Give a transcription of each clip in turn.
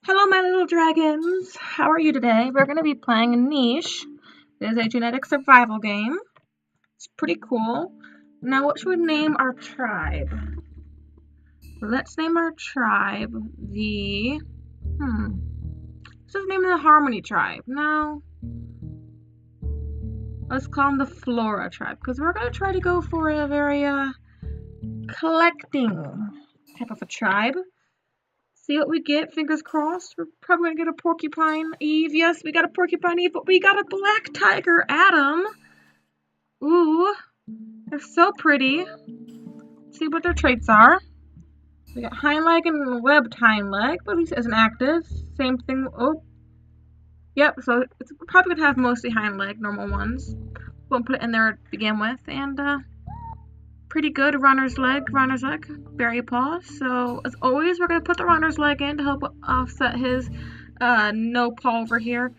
Hello, my little dragons. How are you today? We're going to be playing Niche. It is a genetic survival game. It's pretty cool. Now, what should we name our tribe? Let's name our tribe the... Let's just name it the Harmony tribe. No. Let's call them the Flora tribe, because we're going to try to go for a very, collecting type of a tribe. See what we get, fingers crossed. We're probably gonna get a porcupine Eve. Yes, we got a porcupine Eve, but we got a black tiger Adam. Ooh, they're so pretty. Let's see what their traits are. We got hind leg and webbed hind leg, but at least it isn't active. Same thing. Oh, yep, so it's probably gonna have mostly hind leg, normal ones. Won't put it in there to begin with. And, pretty good runner's leg, berry paw. So as always, we're going to put the runner's leg in to help offset his no paw over here.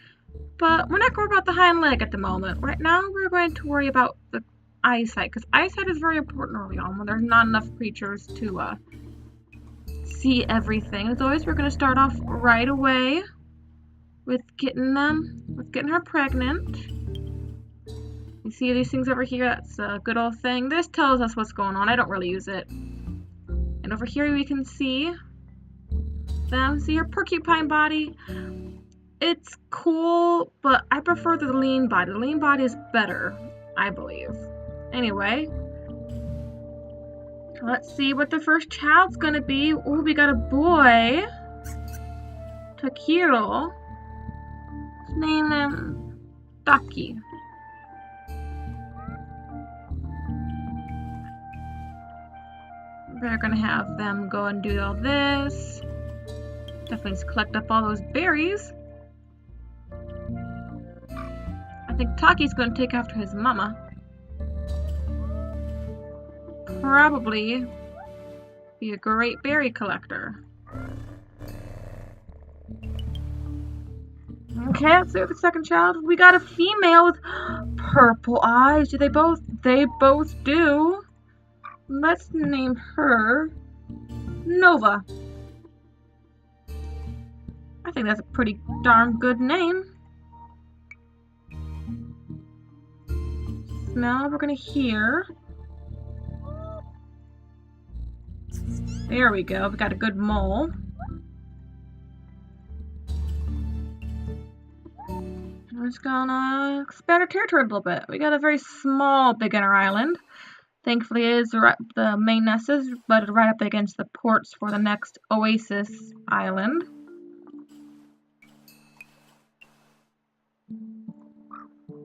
But we're not going to worry about the hind leg at the moment. Right now, we're going to worry about the eyesight, because eyesight is very important early on when there's not enough creatures to see everything. As always, we're going to start off right away with getting her pregnant. You see these things over here? That's a good old thing. This tells us what's going on. I don't really use it. And over here we can see them. See her porcupine body? It's cool, but I prefer the lean body. The lean body is better, I believe. Anyway, let's see what the first child's gonna be. Oh, we got a boy. Takiro. Let's name him Taki. We're gonna have them go and do all this. Definitely just collect up all those berries. I think Taki's gonna take after his mama. Probably be a great berry collector. Okay, let's see what the second child. We got a female with purple eyes. Do they both? They both do. Let's name her Nova. I think that's a pretty darn good name. Smell, we're gonna hear. There we go, we got a good mole. I'm just gonna expand our territory a little bit. We got a very small beginner island. Thankfully, it is the main nest is butted right up against the ports for the next Oasis Island.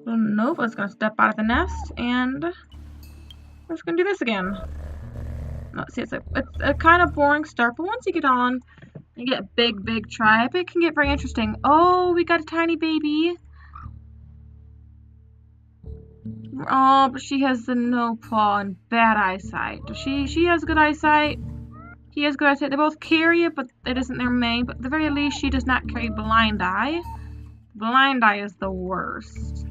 So Nova's gonna step out of the nest, and we're just gonna do this again. Let's see, it's a kind of boring start, but once you get on, you get a big tribe. It can get very interesting. Oh, we got a tiny baby. Oh, but she has the no paw and bad eyesight. She has good eyesight. He has good eyesight. They both carry it, but it isn't their main. But at the very least, she does not carry blind eye. Blind eye is the worst.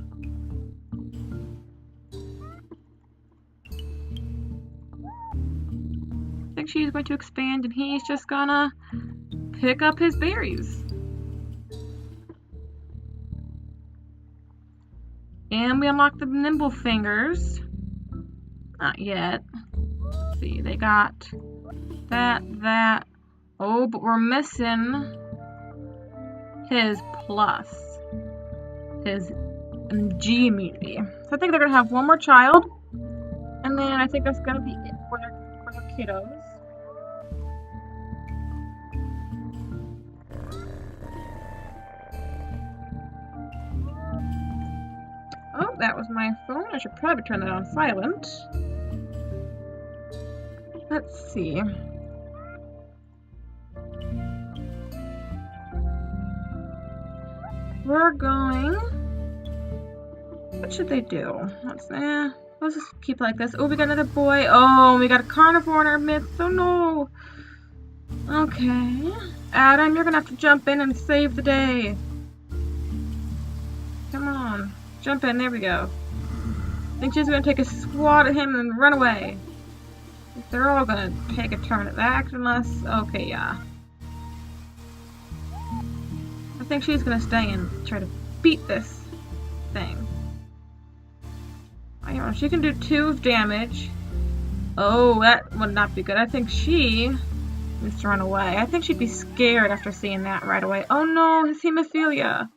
I think she's going to expand, and he's just gonna pick up his berries. And we unlock the nimble fingers. Not yet. Let's see, they got that. Oh, but we're missing his plus. His G immunity. So I think they're gonna have one more child. And then I think that's gonna be it for their kiddos. Oh, that was my phone. I should probably turn that on silent. Let's see. We're going... What should they do? Let's just keep like this. Oh, we got another boy. Oh, we got a carnivore in our midst. Oh, no. Okay. Adam, you're gonna have to jump in and save the day. Come on. Jump in, there we go. I think she's gonna take a swat at him and run away. They're all gonna take a turn at that, unless... Okay, yeah. think she's gonna stay and try to beat this thing. I don't know, she can do 2 damage. Oh, that would not be good. I think she needs to run away. I think she'd be scared after seeing that right away. Oh no, his hemophilia.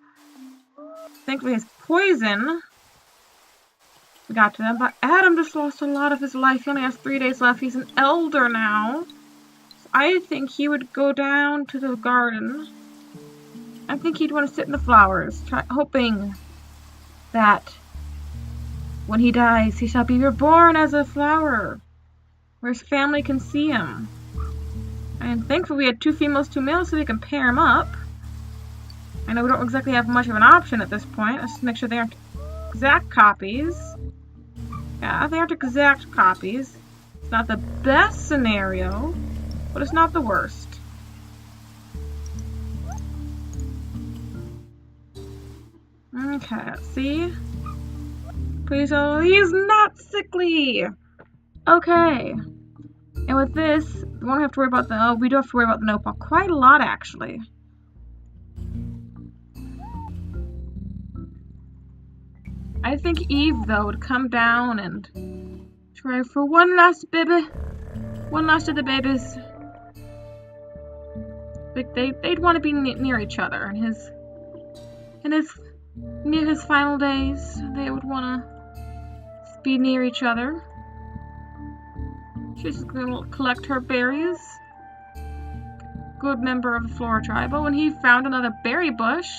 Thankfully his poison got to them, but Adam just lost a lot of his life. He only has 3 days left. He's an elder now. So I think he would go down to the garden. I think he'd want to sit in the flowers, hoping that when he dies, he shall be reborn as a flower, where his family can see him. And thankfully we had 2 females, 2 males, so we can pair them up. I know we don't exactly have much of an option at this point. Let's just make sure they aren't exact copies. Yeah, they aren't exact copies. It's not the best scenario, but it's not the worst. Okay, let's see. Please, oh, he's not sickly! Okay. And with this, we won't have to worry about the, oh, we do have to worry about the nopal quite a lot, actually. I think Eve, though, would come down and try for one last baby. One last of the babies. Like, they'd want to be near each other, and near his final days, they would want to be near each other. She's going to collect her berries. Good member of the Flora tribe. But when he found another berry bush,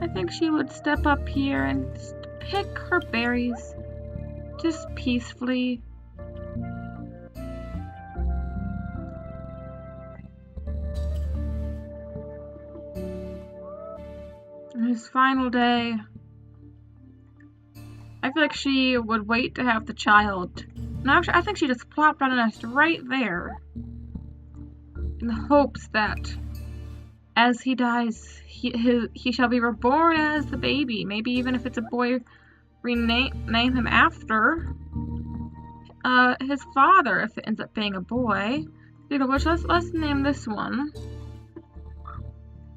I think she would step up here and just pick her berries just peacefully. On his final day, I feel like she would wait to have the child. No, actually, I think she just plopped on a nest right there in the hopes that as he dies, he shall be reborn as the baby. Maybe even if it's a boy, name him after his father if it ends up being a boy. Speaking of which, let's name this one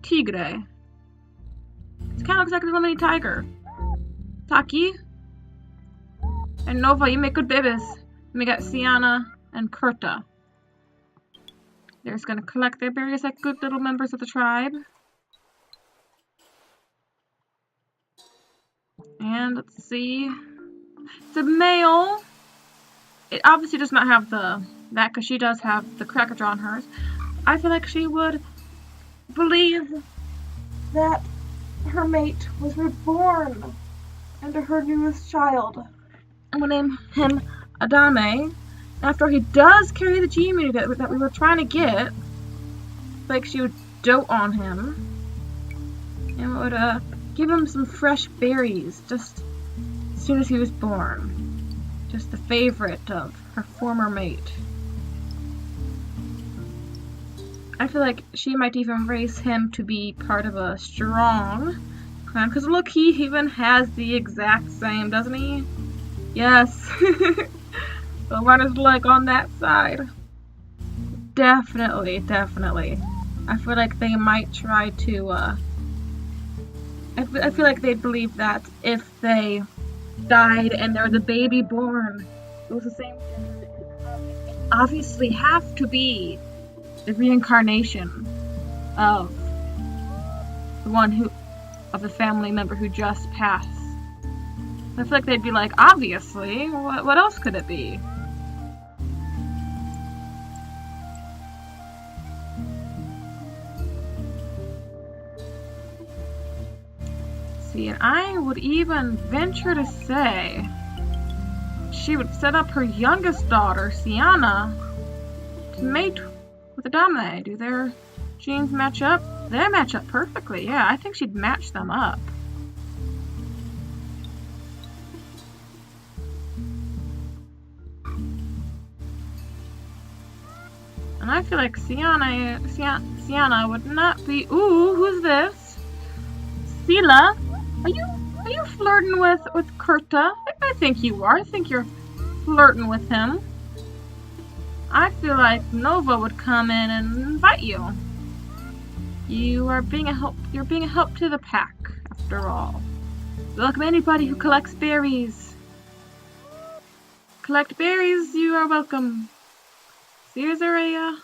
Tigre. It kind of looks like a little mini tiger. Taki and Nova, you make good babies. And we got Sienna and Kurta. They're just gonna collect their berries like good little members of the tribe. And let's see. It's a male. It obviously does not have that because she does have the cracker jaw on hers. I feel like she would believe that her mate was reborn into her newest child. I'm gonna name him Adame. After he does carry the G-Muni that we were trying to get, like she would dote on him and would give him some fresh berries just as soon as he was born. Just the favorite of her former mate. I feel like she might even raise him to be part of a strong clan. Because look, he even has the exact same, doesn't he? Yes. The runner's leg on that side. Definitely, definitely. I feel like they might try to, I feel like they'd believe that if they died and there was a baby born, it was the same thing. It obviously have to be the reincarnation of the one of the family member who just passed. I feel like they'd be like, obviously, what else could it be? See, and I would even venture to say she would set up her youngest daughter, Sienna, to mate with Adame. Do their genes match up? They match up perfectly, yeah. I think she'd match them up. And I feel like Sienna would not be. Ooh, who's this? Sila, are you flirting with Kurta? I think you are. I think you're flirting with him. I feel like Nova would come in and invite you. You're being a help to the pack, after all. Welcome anybody who collects berries. Collect berries, you are welcome. Here's a,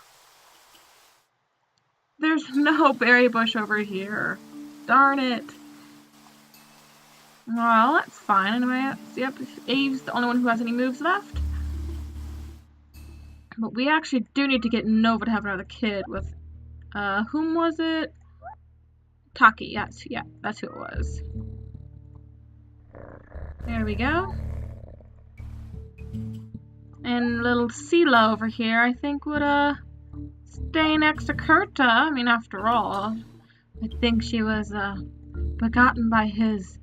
there's no berry bush over here. Darn it. Well, that's fine anyway. Yep, Abe's the only one who has any moves left. But we actually do need to get Nova to have another kid with, whom was it? Taki, yes, yeah, that's who it was. There we go. And little Sela over here, I think, would, stay next to Kurta. I mean, after all, I think she was, begotten by his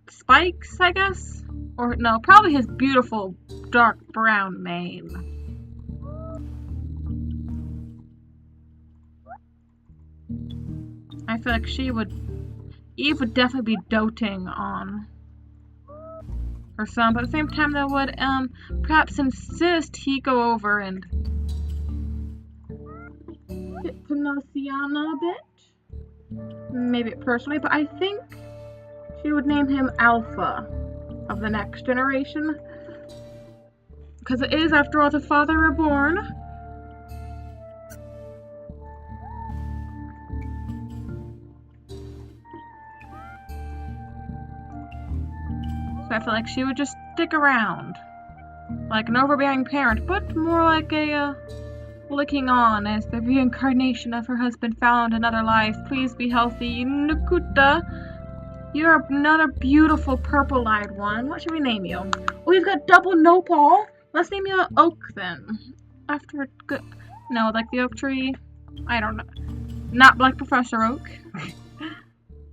spikes, I guess? Or, no, probably his beautiful dark brown mane. I feel like Eve would definitely be doting on her son, but at the same time that would, perhaps insist he go over and get to know Sienna a bit. Maybe personally, but I think she would name him Alpha of the next generation. Because it is, after all, the father reborn. So I feel like she would just stick around. Like an overbearing parent, but more like a, looking on as the reincarnation of her husband found another life. Please be healthy, Nukuta. You're another beautiful purple-eyed one. What should we name you? Oh, we've got double nopal. Let's name you Oak then. After good, no, like the oak tree. I don't know. Not like Professor Oak.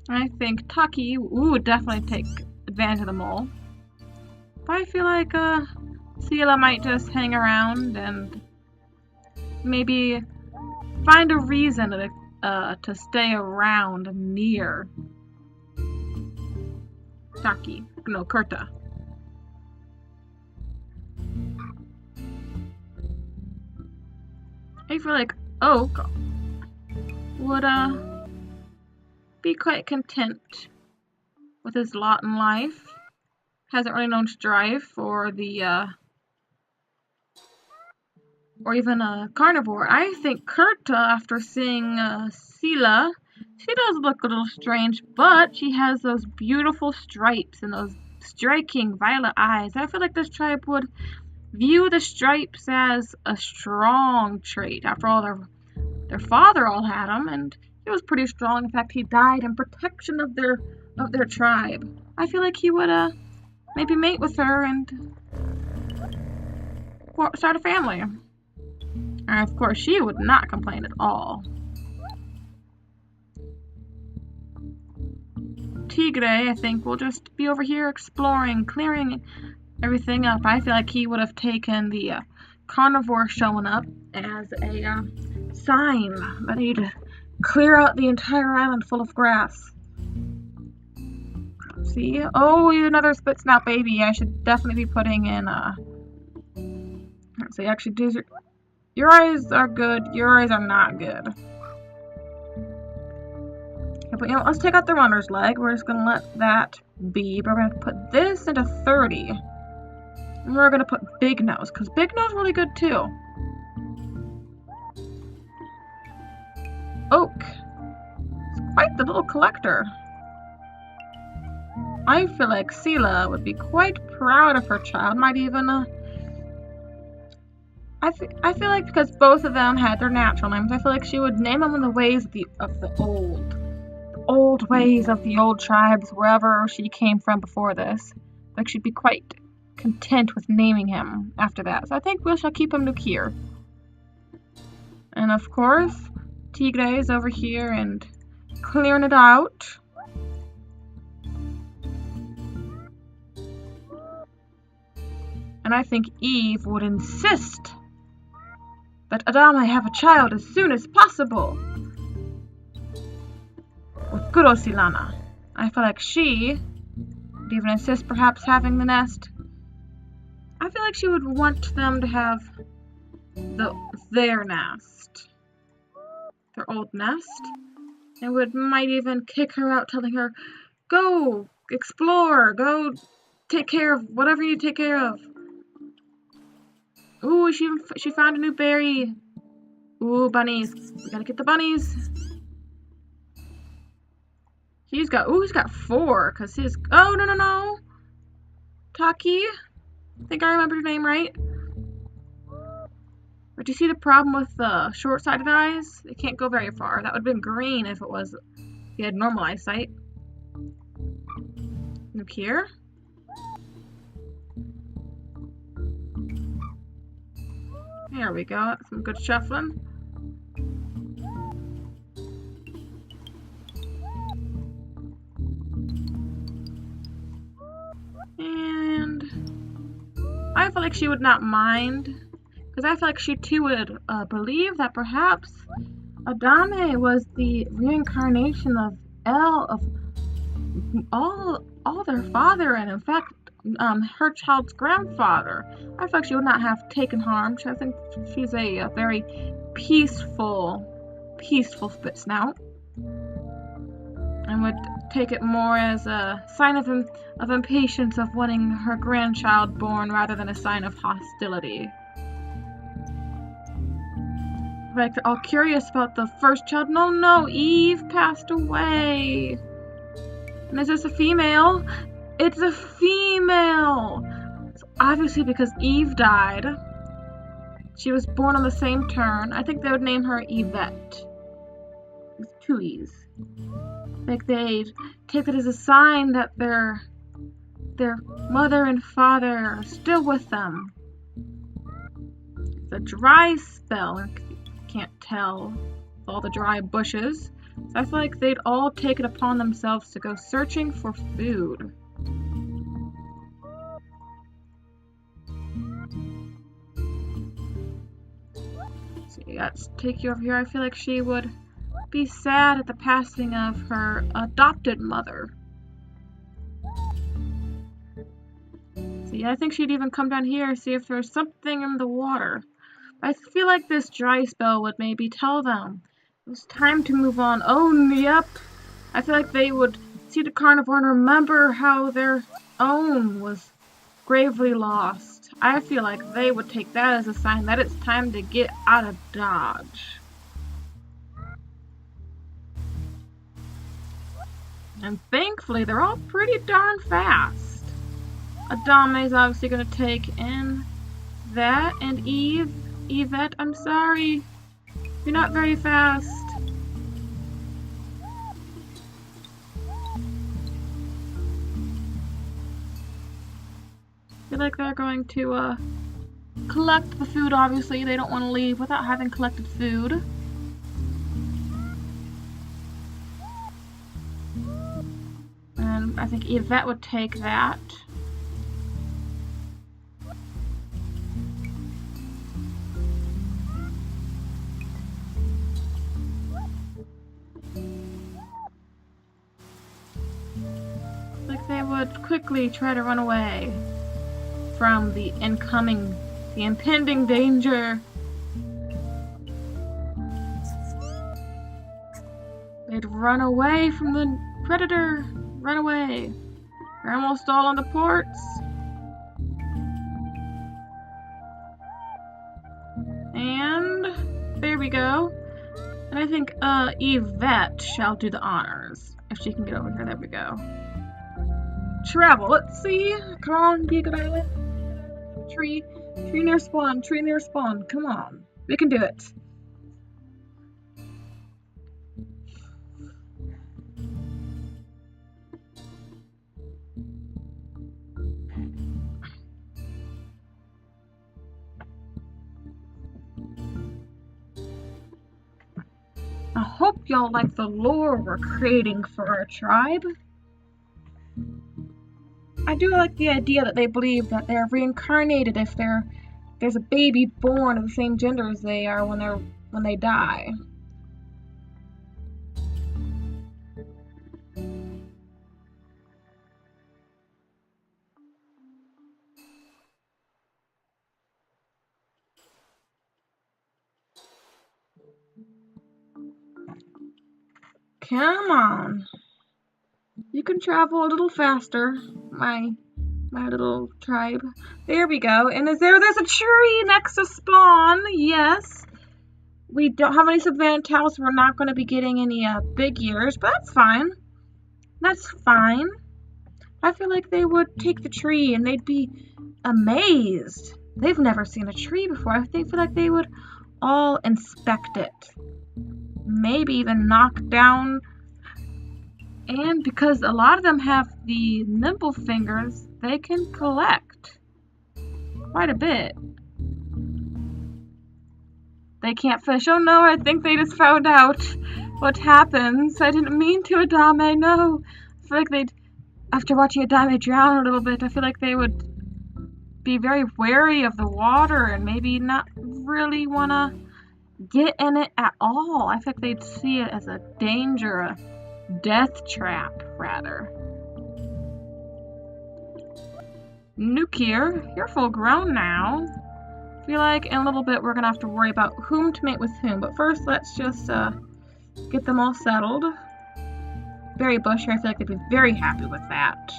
I think Taki would definitely take advantage of them all. But I feel like Sela might just hang around and maybe find a reason to stay around near Taki. No, Kurta. I feel like Oak would be quite content with his lot in life. Hasn't really known strife or the or even a carnivore. I think Kurta, after seeing Sela, she does look a little strange, but she has those beautiful stripes and those striking violet eyes. I feel like this tribe would view the stripes as a strong trait. After all, their father all had them, and he was pretty strong. In fact, he died in protection of their tribe. I feel like he would maybe mate with her and start a family. And of course, she would not complain at all. Tigre, I think, will just be over here exploring, clearing everything up. I feel like he would have taken the carnivore showing up as a sign that he'd clear out the entire island full of grass. See? Oh, another spit snout baby. I should definitely be putting in let's see, actually do your eyes are good, your eyes are not good. Okay, but you know, let's take out the runner's leg. We're just gonna let that be. But we're gonna put this into 30. And we're gonna put Big Nose, because Big Nose is really good too. Oak. It's quite the little collector. I feel like Sela would be quite proud of her child. Might even, I feel like because both of them had their natural names, I feel like she would name them in the ways of the old ways of the old tribes, wherever she came from before this. Like, she'd be quite content with naming him after that. So I think we shall keep him Nukir. And of course, Tigre is over here and clearing it out. And I think Eve would insist that Adama have a child as soon as possible with good old Silana. I feel like she would even insist perhaps having the nest. I feel like she would want them to have their nest. her old nest and might even kick her out, telling her, go explore, go take care of whatever you take care of. Ooh, she found a new berry. Ooh, bunnies. We gotta get the bunnies. He's got 4, because his, oh, no. Taki, I think I remembered your name right. But do you see the problem with the short-sighted eyes? They can't go very far. That would have been green if he had normal eyesight. Look here. There we go. Some good shuffling. And I feel like she would not mind, because I feel like she too would believe that perhaps Adame was the reincarnation of all their father, and in fact, her child's grandfather. I feel like she would not have taken harm. I think she's a very peaceful spit snout, and would take it more as a sign of impatience of wanting her grandchild born rather than a sign of hostility. Like, they're all curious about the first child. No, Eve passed away. And is this a female? It's a female! So obviously because Eve died, she was born on the same turn. I think they would name her Yvette. With 2 E's. Like, they'd take it as a sign that their mother and father are still with them. It's a dry spell. Can't tell with all the dry bushes. So I feel like they'd all take it upon themselves to go searching for food. So let's take you over here. I feel like she would be sad at the passing of her adopted mother. So yeah, I think she'd even come down here and see if there's something in the water. I feel like this dry spell would maybe tell them it was time to move on. Oh, yep. I feel like they would see the carnivore and remember how their own was gravely lost. I feel like they would take that as a sign that it's time to get out of Dodge. And thankfully, they're all pretty darn fast. Adame's obviously going to take in that, and Yvette, I'm sorry. You're not very fast. I feel like they're going to collect the food, obviously. They don't want to leave without having collected food. And I think Yvette would take that. Like they would quickly try to run away from the impending danger. They'd run away from the predator. Run away. They're almost all on the ports. And there we go. And I think Yvette shall do the honors. If she can get over here, there we go. Travel, let's see. Come on, be a good island. Tree near spawn, come on. We can do it. I hope y'all like the lore we're creating for our tribe. I do like the idea that they believe that they're reincarnated if there's a baby born of the same gender as they are when they die. Come on. You can travel a little faster, my little tribe. There we go. And there's a tree next to spawn. Yes. We don't have any savannah cows, so we're not going to be getting any big ears, but that's fine. That's fine. I feel like they would take the tree and they'd be amazed. They've never seen a tree before. I feel like they would all inspect it. Maybe even knock down. And because a lot of them have the nimble fingers, they can collect quite a bit. They can't fish. Oh no, I think they just found out what happens. I didn't mean to, Adame, no. I feel like they'd, after watching Adame drown a little bit, I feel like they would be very wary of the water and maybe not really want to get in it at all. I think they'd see it as a danger, a death trap, rather. Nukir, you're full grown now. I feel like in a little bit we're going to have to worry about whom to mate with whom. But first, let's just get them all settled. Berry Bush here, I feel like they'd be very happy with that.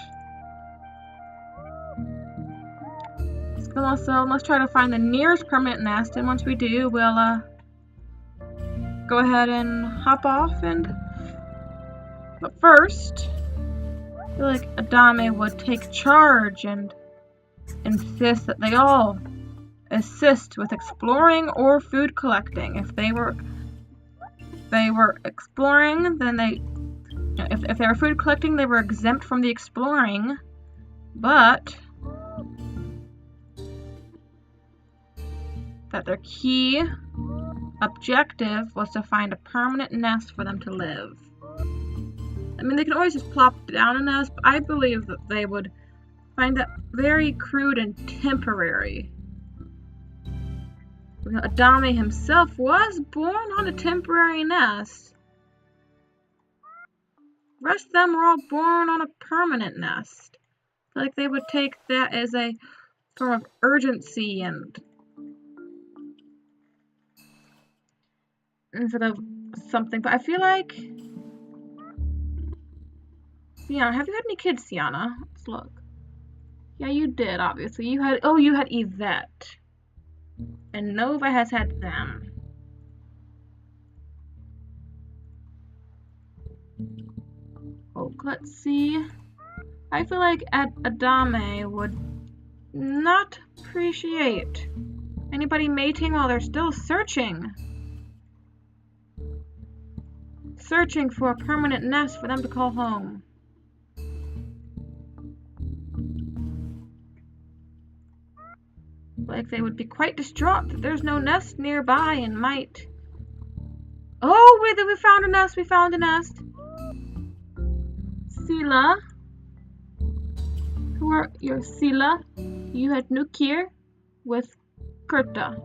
Let's get them all settled. Let's try to find the nearest permanent nest. And once we do, we'll go ahead and hop off. But first, I feel like Adame would take charge and insist that they all assist with exploring or food collecting. If they were exploring, then if they were food collecting, they were exempt from the exploring. But that their key objective was to find a permanent nest for them to live. I mean, they can always just plop down a nest, but I believe that they would find that very crude and temporary. Adame himself was born on a temporary nest. The rest of them were all born on a permanent nest. I feel like they would take that as a form of urgency and instead of something. But I feel like Sienna, have you had any kids, Sienna? Let's look. Yeah, you did, obviously. You had Yvette. And Nova has had them. Oh, let's see. I feel like Adame would not appreciate anybody mating while they're still searching. Searching for a permanent nest for them to call home. Like they would be quite distraught that there's no nest nearby and might... Oh, wait, we found a nest, we found a nest. Sila. Who are you? Sila? You had Nukir with Kurta.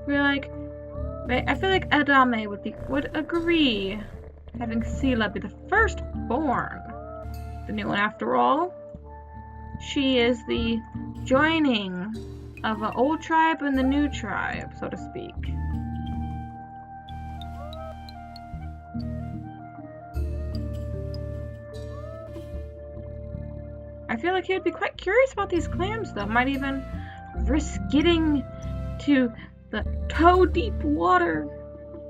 I feel like Adame would agree having Sila be the firstborn. The new one, after all. She is the joining of an old tribe and the new tribe, so to speak. I feel like he would be quite curious about these clams, though. Might even risk getting to the toe-deep water.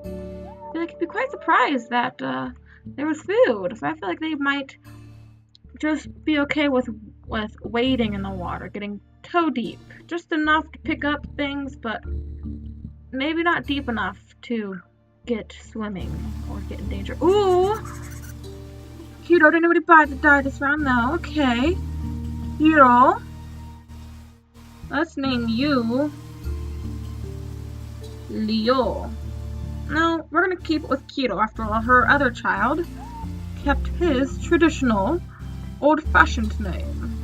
I feel like he'd be quite surprised that there was food. So I feel like they might just be okay with wading in the water, getting toe deep. Just enough to pick up things, but maybe not deep enough to get swimming or get in danger. Ooh! Hiro, didn't anybody die this round? No. Okay. Hiro. Let's name you Leo. No, we're gonna keep it with Kiro. After all, her other child kept his traditional old-fashioned name.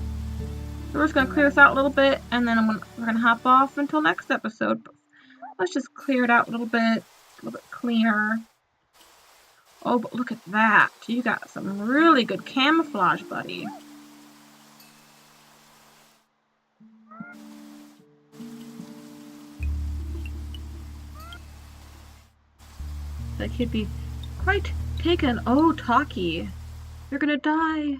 So we're just going to clear this out a little bit, and then we're going to hop off until next episode. But let's just clear it out a little bit cleaner. Oh, but look at that. You got some really good camouflage, buddy. Like he'd be quite taken. Oh, Taki, you're gonna die.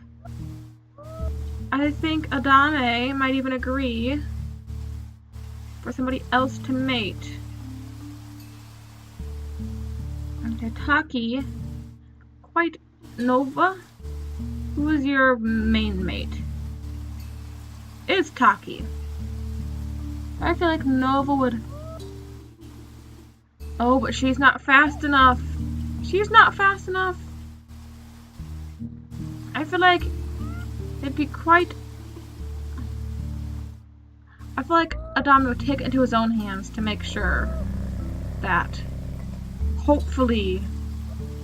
I think Adame might even agree for somebody else to mate. Okay, Taki, quite Nova. Who is your main mate? It's Taki. I feel like Nova would... Oh, but she's not fast enough. She's not fast enough. I feel like it'd be quite... I feel like Adame would take it into his own hands to make sure that hopefully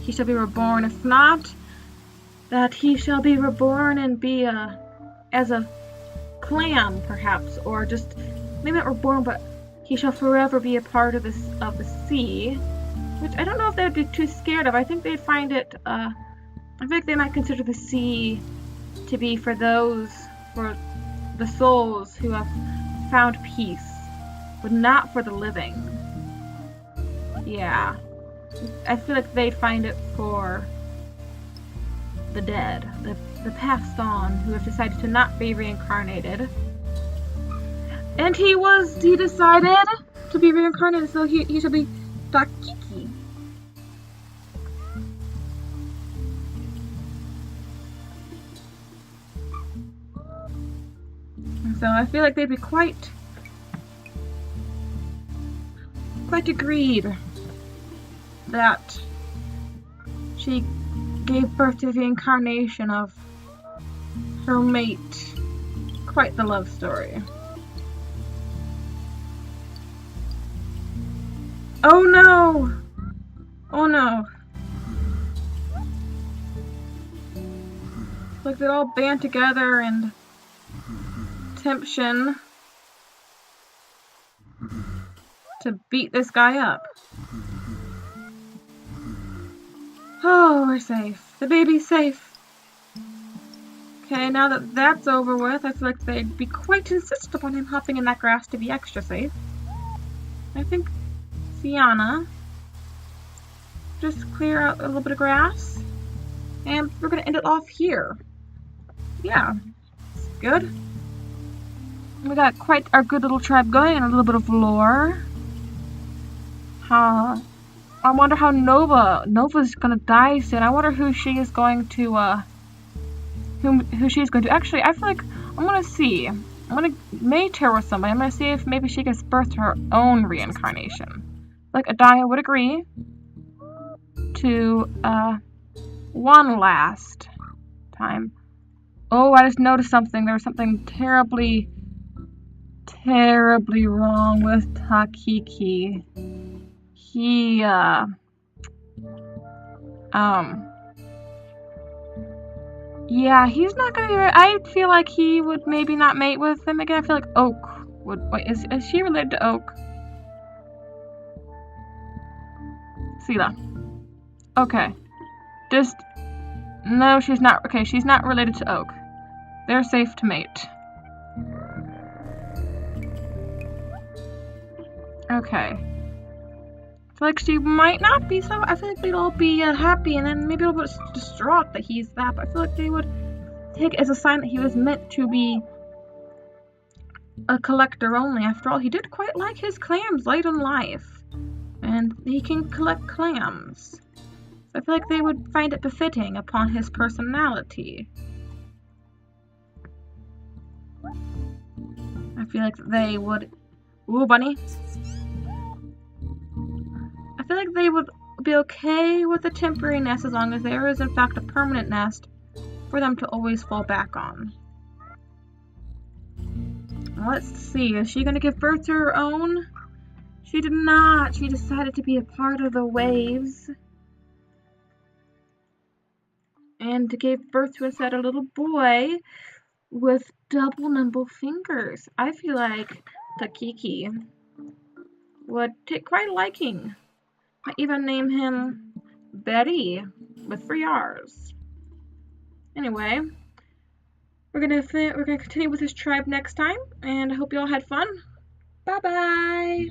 he shall be reborn. If not, that he shall be reborn and be as a clam, perhaps, or just maybe not reborn, but he shall forever be a part of the sea. Which I don't know if they would be too scared of. I think they'd find it. I think they might consider the sea to be for the souls who have found peace, but not for the living. Yeah, I feel like they'd find it for the dead, the passed on, who have decided to not be reincarnated. And he decided to be reincarnated, so he should be Takiki. So I feel like they'd be quite agreed that she gave birth to the reincarnation of her mate. Quite the love story. Oh no! Oh no. Like they all band together and temptation to beat this guy up. Oh, we're safe. The baby's safe. Okay, now that that's over with, I feel like they'd be quite insistent upon him hopping in that grass to be extra safe. I think Sienna, just clear out a little bit of grass, and we're gonna end it off here. Yeah, good. We got quite our good little tribe going and a little bit of lore. I wonder how Nova's gonna die soon. I wonder who she is going to who she's going to. Actually, I feel like I'm gonna see. I'm gonna mate her with somebody. I'm gonna see if maybe she gives birth to her own reincarnation. Like Adaya would agree to one last time. Oh, I just noticed something. There was something terribly wrong with Takiki. He yeah, he's not gonna be right. I feel like he would maybe not mate with him again. I feel like Oak would. Wait, is she related to Oak? Sela. Okay. Just no, she's not. Okay, she's not related to Oak. They're safe to mate. Okay. I feel like she might not be so. I feel like they'd all be happy, and then maybe a little bit distraught that he's that. But I feel like they would take it as a sign that he was meant to be a collector only. After all, he did quite like his clams late in life, and he can collect clams. So I feel like they would find it befitting upon his personality. I feel like they would. Ooh, bunny. I feel like they would be okay with a temporary nest as long as there is in fact a permanent nest for them to always fall back on. Let's see, is she going to give birth to her own? She did not. She decided to be a part of the waves. And gave birth to a little boy with double nimble fingers. I feel like Takiki would take quite a liking. I even name him Betty with 3 R's. Anyway, we're gonna continue with this tribe next time, and I hope you all had fun. Bye bye.